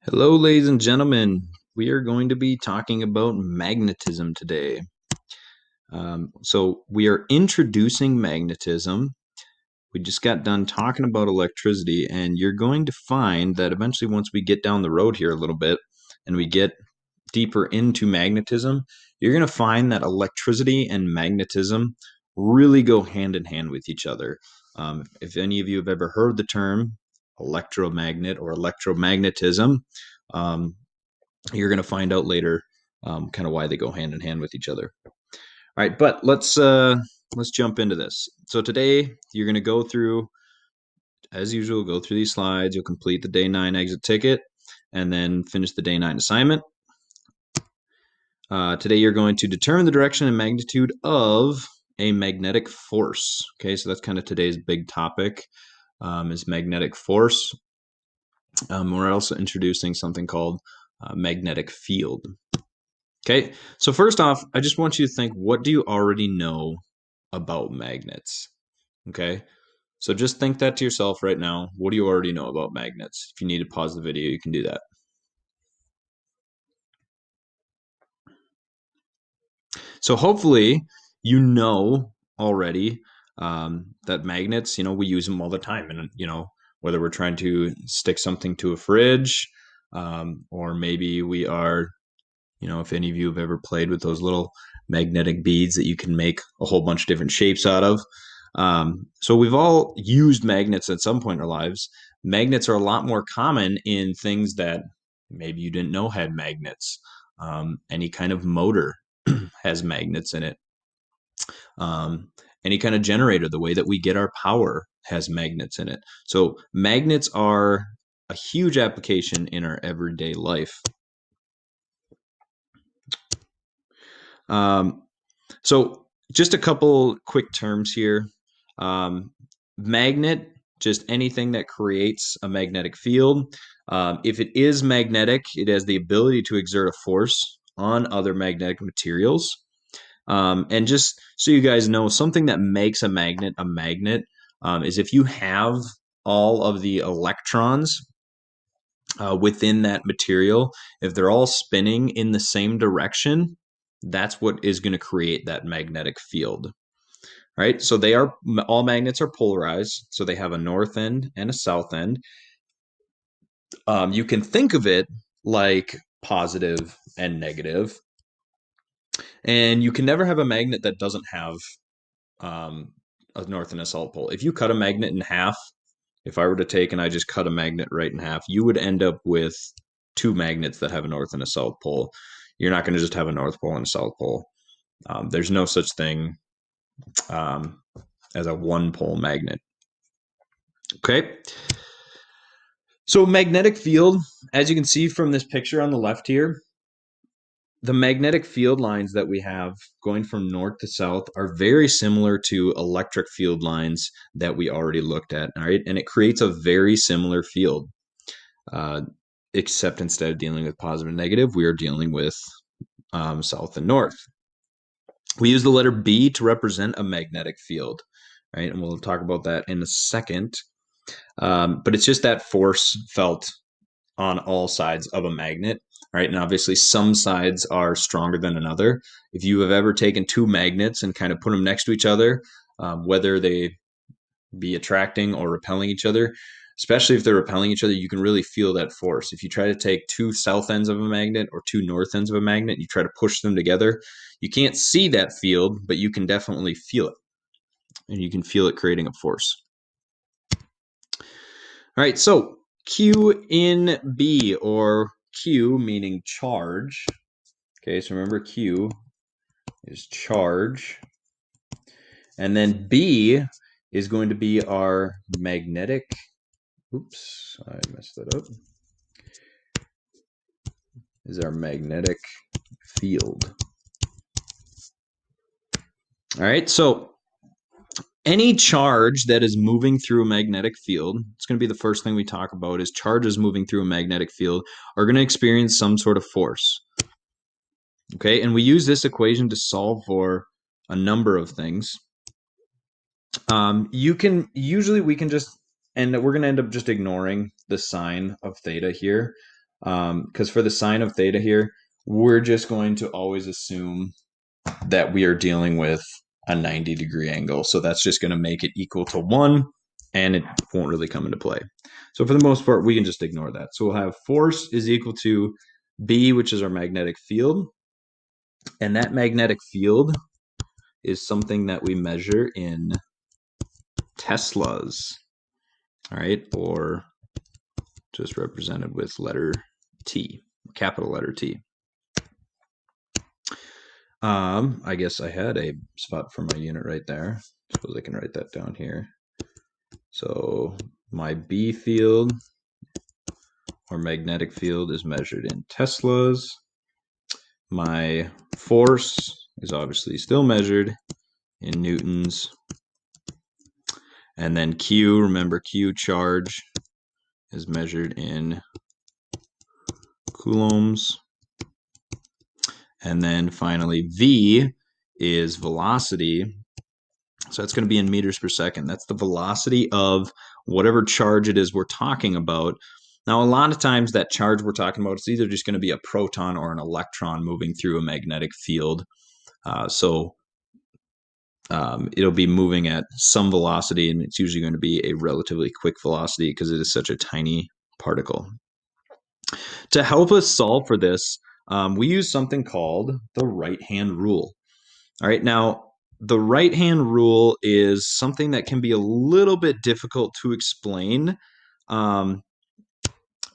Hello, ladies and gentlemen. We are going to be talking about magnetism today. So, we are introducing magnetism. We just got done talking about electricity, and you're going to find that eventually, once we get down the road here a little bit and we get deeper into magnetism, you're going to find that electricity and magnetism really go hand in hand with each other. If any of you have ever heard the term electromagnet or electromagnetism, um, you're going to find out later kind of why they go hand in hand with each other. All right, but let's jump into this. So today you're going to go through, as usual, go through these slides. You'll complete the day 9 exit ticket, and then finish the day 9 assignment. Today you're going to determine the direction and magnitude of a magnetic force. Okay, so that's kind of today's big topic, is magnetic force. We're also introducing something called magnetic field. Okay, so first off, I just want you to think, what do you already know about magnets? Okay, so just think that to yourself right now. What do you already know about magnets? If you need to pause the video, you can do that. So hopefully you know already that magnets, we use them all the time. And, whether we're trying to stick something to a fridge, or maybe we are, if any of you have ever played with those little magnetic beads that you can make a whole bunch of different shapes out of. So we've all used magnets at some point in our lives. Magnets are a lot more common in things that maybe you didn't know had magnets. Any kind of motor has magnets in it. Um, any kind of generator, the way that we get our power has magnets in it. So magnets are a huge application in our everyday life. Um, so just a couple quick terms here. Magnet, just anything that creates a magnetic field. If it is magnetic, it has the ability to exert a force on other magnetic materials. And just so you guys know, something that makes a magnet is if you have all of the electrons within that material, if they're all spinning in the same direction, that's what is going to create that magnetic field. Right? So all magnets are polarized, so they have a north end and a south end. You can think of it like positive and negative, and you can never have a magnet that doesn't have um, a north and a south pole. If you cut a magnet in half, if I were to take and I just cut a magnet right in half, you would end up with two magnets that have a north and a south pole. You're not going to just have a north pole and a south pole. There's no such thing um, as a one pole magnet. Okay. So magnetic field, as you can see from this picture on the left here, the magnetic field lines that we have going from north to south are very similar to electric field lines that we already looked at, all right? And it creates a very similar field, except instead of dealing with positive and negative, we are dealing with south and north. We use the letter B to represent a magnetic field, right? And we'll talk about that in a second. But it's just that force felt on all sides of a magnet, right? And obviously, some sides are stronger than another. If you have ever taken two magnets and kind of put them next to each other, whether they be attracting or repelling each other, especially if they're repelling each other, you can really feel that force. If you try to take two south ends of a magnet or two north ends of a magnet, you try to push them together, you can't see that field, but you can definitely feel it. And you can feel it creating a force. All right, so Q in B, or Q meaning charge. Okay, so remember Q is charge. And then B is going to be our magnetic. Oops, I messed that up. Is our magnetic field. All right, so any charge that is moving through a magnetic field, it's going to be the first thing we talk about, is charges moving through a magnetic field are going to experience some sort of force. Okay, and we use this equation to solve for a number of things. We can just, and we're going to end up just ignoring the sign of theta here. Because for the sine of theta here, we're just going to always assume that we are dealing with a 90-degree angle. So that's just going to make it equal to 1, and it won't really come into play. So for the most part, we can just ignore that. So we'll have force is equal to B, which is our magnetic field. And that magnetic field is something that we measure in Teslas, all right, or just represented with letter T, capital letter T. I guess I had a spot for my unit right there. Suppose I can write that down here. So my B field or magnetic field is measured in Teslas. My force is obviously still measured in newtons. And then Q, remember Q, charge, is measured in coulombs. And then finally, V is velocity. So that's going to be in meters per second. That's the velocity of whatever charge it is we're talking about. Now, a lot of times that charge we're talking about is either just going to be a proton or an electron moving through a magnetic field. It'll be moving at some velocity, and it's usually going to be a relatively quick velocity because it is such a tiny particle. To help us solve for this, we use something called the right-hand rule. All right, now the right-hand rule is something that can be a little bit difficult to explain.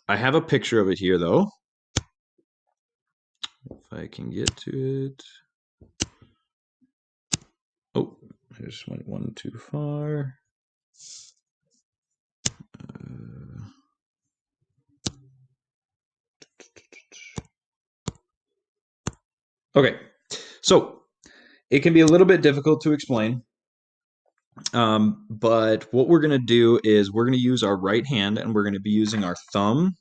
I have a picture of it here, though. If I can get to it. Oh, I just went one too far. Okay, so it can be a little bit difficult to explain. But what we're going to do is we're going to use our right hand, and we're going to be using our thumb,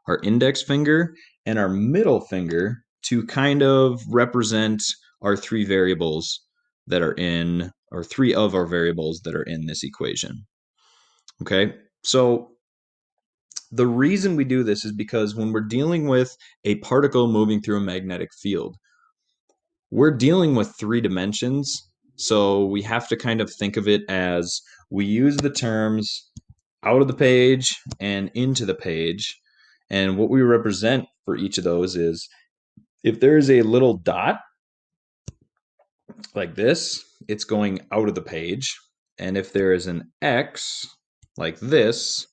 our index finger, and our middle finger to kind of represent our three variables that are in, or three of our variables that are in this equation. Okay, so the reason we do this is because when we're dealing with a particle moving through a magnetic field, we're dealing with 3 dimensions. So we have to kind of think of it as we use the terms out of the page and into the page. And what we represent for each of those is if there is a little dot like this, it's going out of the page. And if there is an X like this,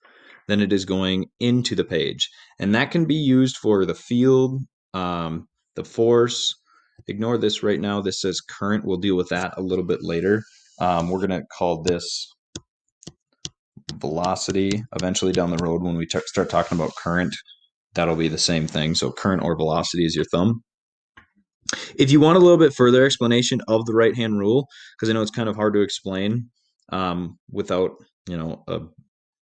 then it is going into the page. And that can be used for the field, the force. Ignore this right now. This says current. We'll deal with that a little bit later. We're going to call this velocity eventually down the road when we start talking about current. That'll be the same thing. So current or velocity is your thumb. If you want a little bit further explanation of the right hand rule, because I know it's kind of hard to explain without a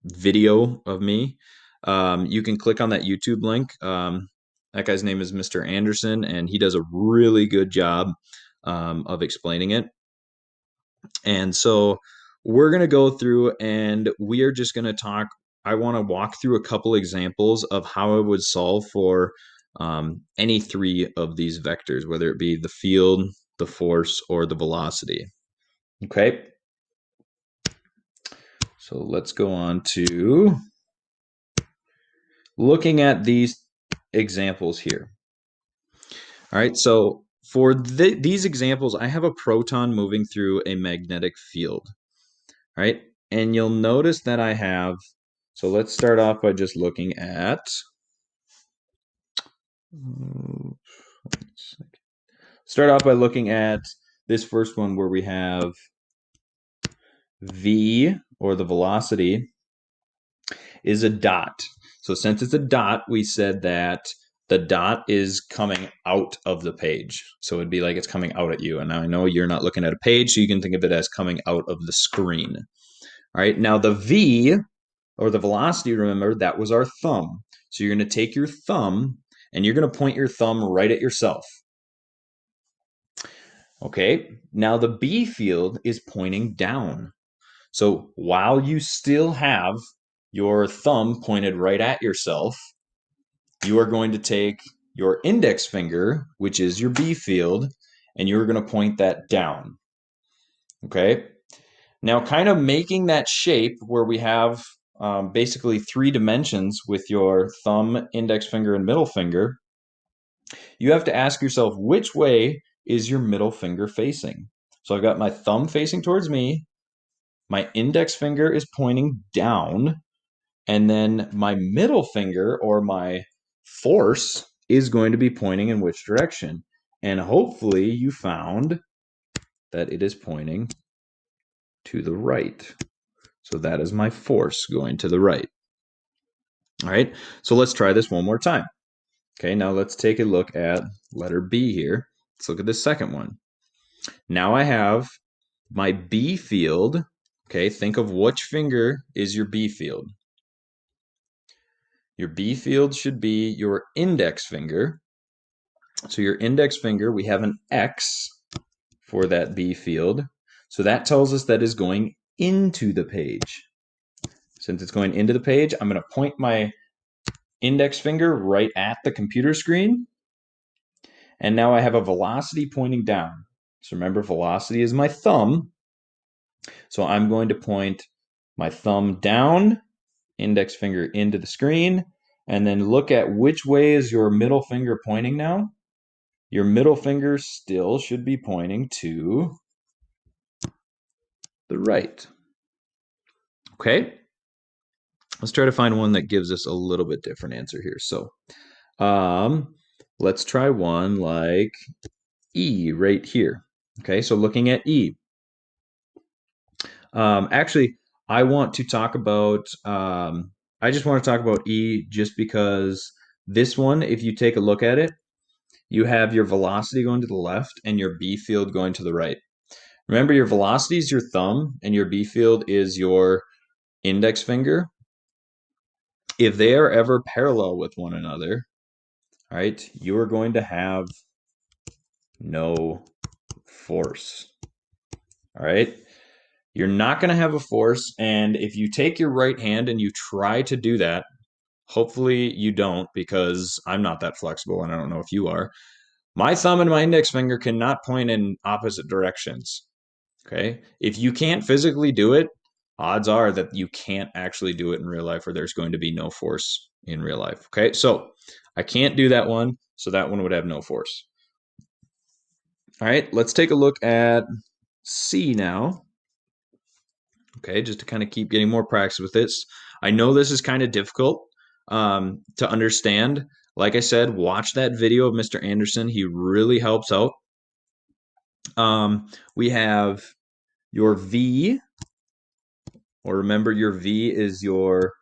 video of me, you can click on that YouTube link. That guy's name is Mr. Anderson, and he does a really good job of explaining it. And so we're going to go through and we are just going to talk. I want to walk through a couple examples of how I would solve for any 3 of these vectors, whether it be the field, the force, or the velocity. Okay. So let's go on to looking at these examples here. All right. So for these examples, I have a proton moving through a magnetic field. All right. And you'll notice that I have, so let's start off by just looking at, this first one where we have V, or the velocity, is a dot. So since it's a dot, we said that the dot is coming out of the page. So it'd be like it's coming out at you. And I know you're not looking at a page, so you can think of it as coming out of the screen. All right, now the V, or the velocity, remember, that was our thumb. So you're going to take your thumb and you're going to point your thumb right at yourself. Okay, now the B field is pointing down. So while you still have your thumb pointed right at yourself, you are going to take your index finger, which is your B field, and you're going to point that down. Okay? Now, kind of making that shape where we have basically 3 dimensions with your thumb, index finger, and middle finger, you have to ask yourself, which way is your middle finger facing? So I've got my thumb facing towards me, my index finger is pointing down, and then my middle finger or my force is going to be pointing in which direction? And hopefully you found that it is pointing to the right. So that is my force going to the right. All right, so let's try this one more time. Okay, now let's take a look at letter B here. Let's look at the second one. Now I have my B field. Okay, think of which finger is your B field. Your B field should be your index finger. So your index finger, we have an X for that B field. So that tells us that is going into the page. Since it's going into the page, I'm going to point my index finger right at the computer screen. And now I have a velocity pointing down. So remember, velocity is my thumb. So I'm going to point my thumb down, index finger into the screen, and then look at which way is your middle finger pointing now. Your middle finger still should be pointing to the right. Okay, let's try to find one that gives us a little bit different answer here. So let's try one like E right here. Okay, so looking at E. Actually, I want to talk about, I just want to talk about E just because this one, if you take a look at it, you have your velocity going to the left and your B field going to the right. Remember, your velocity is your thumb and your B field is your index finger. If they are ever parallel with one another, all right, you are going to have no force. All right, you're not going to have a force. And if you take your right hand and you try to do that, hopefully you don't, because I'm not that flexible and I don't know if you are. My thumb and my index finger cannot point in opposite directions. Okay. If you can't physically do it, odds are that you can't actually do it in real life, or there's going to be no force in real life. Okay. So I can't do that one. So that one would have no force. All right. Let's take a look at C now. Okay. Just to kind of keep getting more practice with this. I know this is kind of difficult to understand. Like I said, watch that video of Mr. Anderson. He really helps out. We have your V, or remember your V is your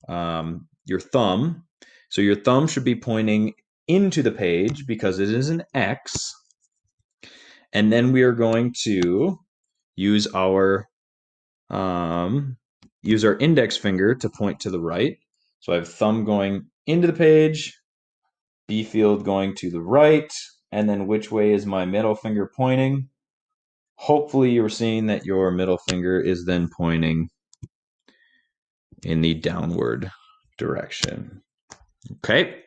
thumb. So your thumb should be pointing into the page because it is an X. And then we are going to use our index finger to point to the right. So I have thumb going into the page, B field going to the right, and then which way is my middle finger pointing? Hopefully you're seeing that your middle finger is then pointing in the downward direction. Okay.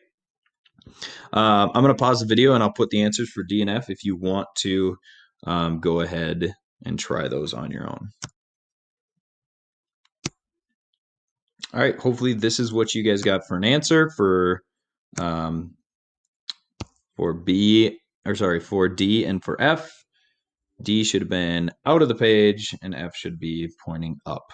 I'm going to pause the video and I'll put the answers for D and F if you want to go ahead and try those on your own. All right. Hopefully this is what you guys got for an answer for B, or sorry, for D and for F. D should have been out of the page and F should be pointing up.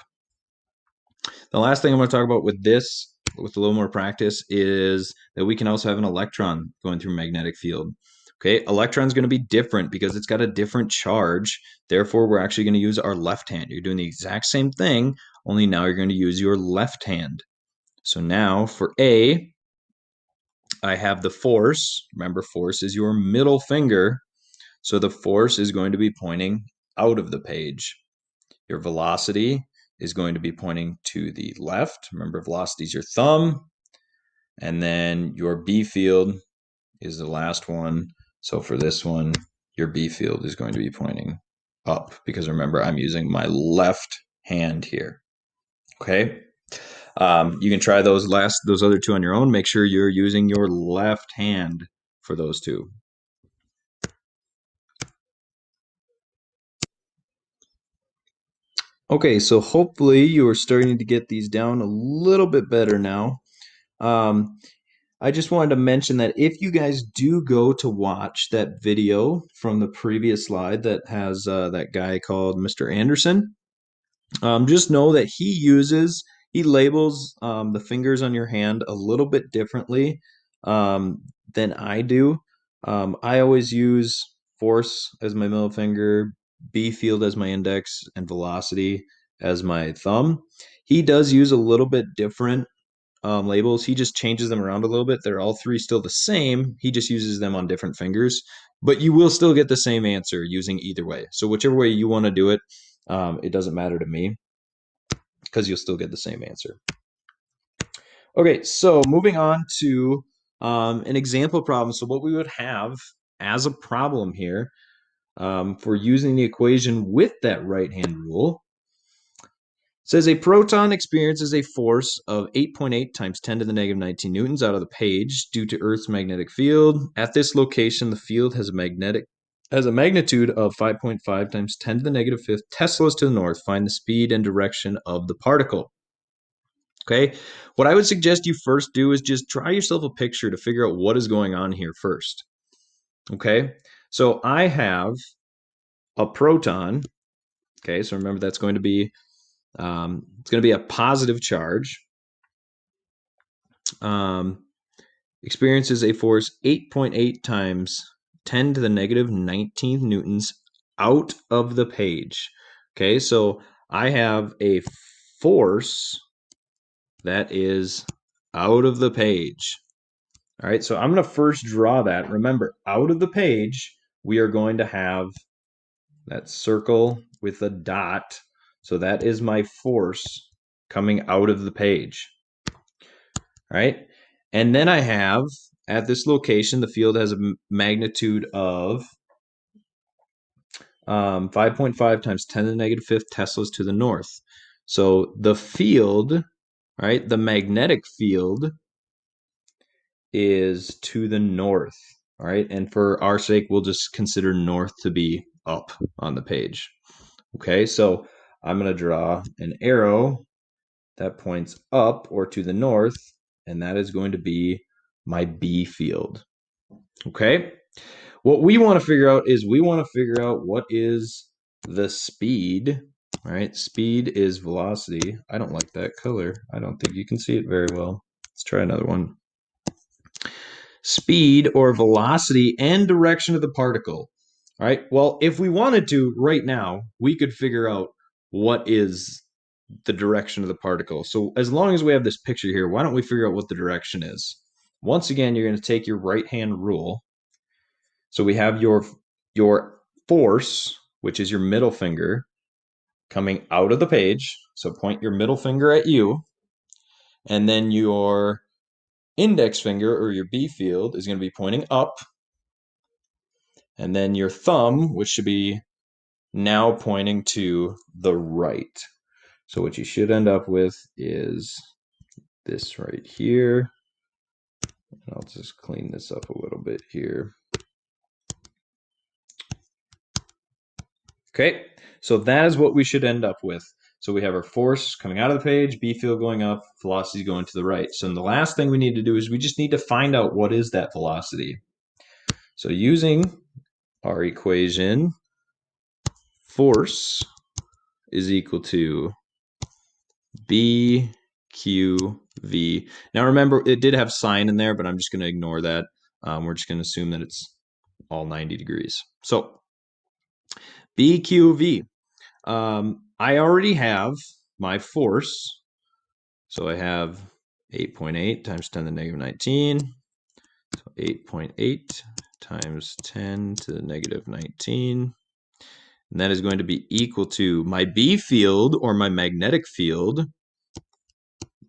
The last thing I'm going to talk about with this, with a little more practice, is that we can also have an electron going through a magnetic field. Okay, electron's going to be different because it's got a different charge. Therefore, we're actually going to use our left hand. You're doing the exact same thing, only now you're going to use your left hand. So now for A, I have the force. Remember, force is your middle finger. So the force is going to be pointing out of the page. Your velocity is going to be pointing to the left. Remember, velocity is your thumb. And then your B field is the last one. So for this one, your B field is going to be pointing up because remember, I'm using my left hand here. Okay. You can try those other two on your own. Make sure you're using your left hand for those two. Okay, so hopefully you are starting to get these down a little bit better now. I just wanted to mention that if you guys do go to watch that video from the previous slide that has that guy called Mr. Anderson, just know that he labels the fingers on your hand a little bit differently than I do. I always use force as my middle finger, B field as my index, and velocity as my thumb. He does use a little bit different labels. He just changes them around a little bit. They're all three still the same. He just uses them on different fingers, but you will still get the same answer using either way. So whichever way you want to do it, it doesn't matter to me because you'll still get the same answer. Okay, so moving on to an example problem. So what we would have as a problem here for using the equation with that right-hand rule says a proton experiences a force of 8.8 times 10 to the negative 19 newtons out of the page due to Earth's magnetic field. At this location, the field has a magnitude of 5.5 times 10 to the negative fifth Teslas to the north. Find the speed and direction of the particle. Okay, what I would suggest you first do is just draw yourself a picture to figure out what is going on here first. Okay, so I have a proton. Okay, so remember that's going to be it's going to be a positive charge. Experiences a force 8.8 times 10 to the negative 19th newtons out of the page. Okay, so I have a force that is out of the page. All right, so I'm going to first draw that. Remember, out of the page, we are going to have that circle with a dot. So that is my force coming out of the page. All right, and then I have, at this location, the field has a magnitude of 5.5 times 10 to the negative fifth Teslas to the north. So the field, right, the magnetic field is to the north. All right, and for our sake, we'll just consider north to be up on the page. Okay, so I'm going to draw an arrow that points up or to the north, and that is going to be my B field. Okay, what we want to figure out is we want to figure out what is the speed. All right, speed is velocity. I don't like that color. I don't think you can see it very well. Let's try another one. Speed or velocity and direction of the particle. All right, well, if we wanted to right now, we could figure out what is the direction of the particle. So as long as we have this picture here, why don't we figure out what the direction is? Once again, you're going to take your right-hand rule. So we have your force, which is your middle finger, coming out of the page. So point your middle finger at you. And then your index finger or your B field is going to be pointing up. And then your thumb, which should be now pointing to the right. So what you should end up with is this right here. And I'll just clean this up a little bit here. Okay, so that is what we should end up with. So we have our force coming out of the page, B field going up, velocity going to the right. So the last thing we need to do is we just need to find out what is that velocity. So using our equation, force is equal to BQV. Now remember, it did have sine in there, but I'm just going to ignore that. We're just going to assume that it's all 90 degrees. So BQV. I already have my force. So I have 8.8 times 10 to the negative 19. So 8.8 times 10 to the negative 19. And that is going to be equal to my B field or my magnetic field,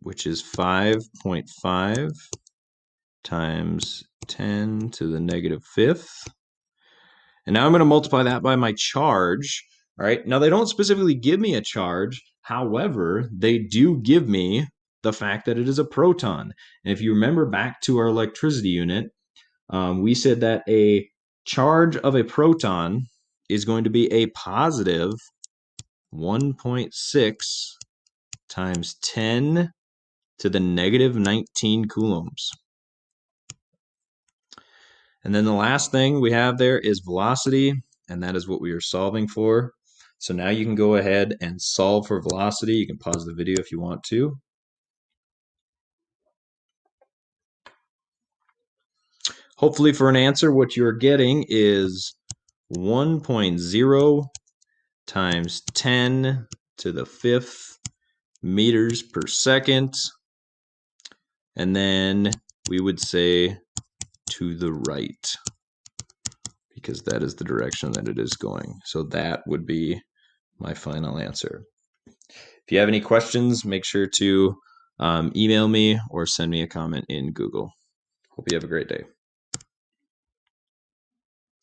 which is 5.5 times 10 to the negative fifth. And now I'm going to multiply that by my charge. All right. Now they don't specifically give me a charge. However, they do give me the fact that it is a proton. And if you remember back to our electricity unit, we said that a charge of a proton is going to be a positive 1.6 times 10 to the negative 19 coulombs. And then the last thing we have there is velocity, and that is what we are solving for. So now you can go ahead and solve for velocity. You can pause the video if you want to. Hopefully for an answer, what you're getting is 1.0 times 10 to the 5th meters per second. And then we would say to the right, because that is the direction that it is going. So that would be my final answer. If you have any questions, make sure to email me or send me a comment in Google. Hope you have a great day.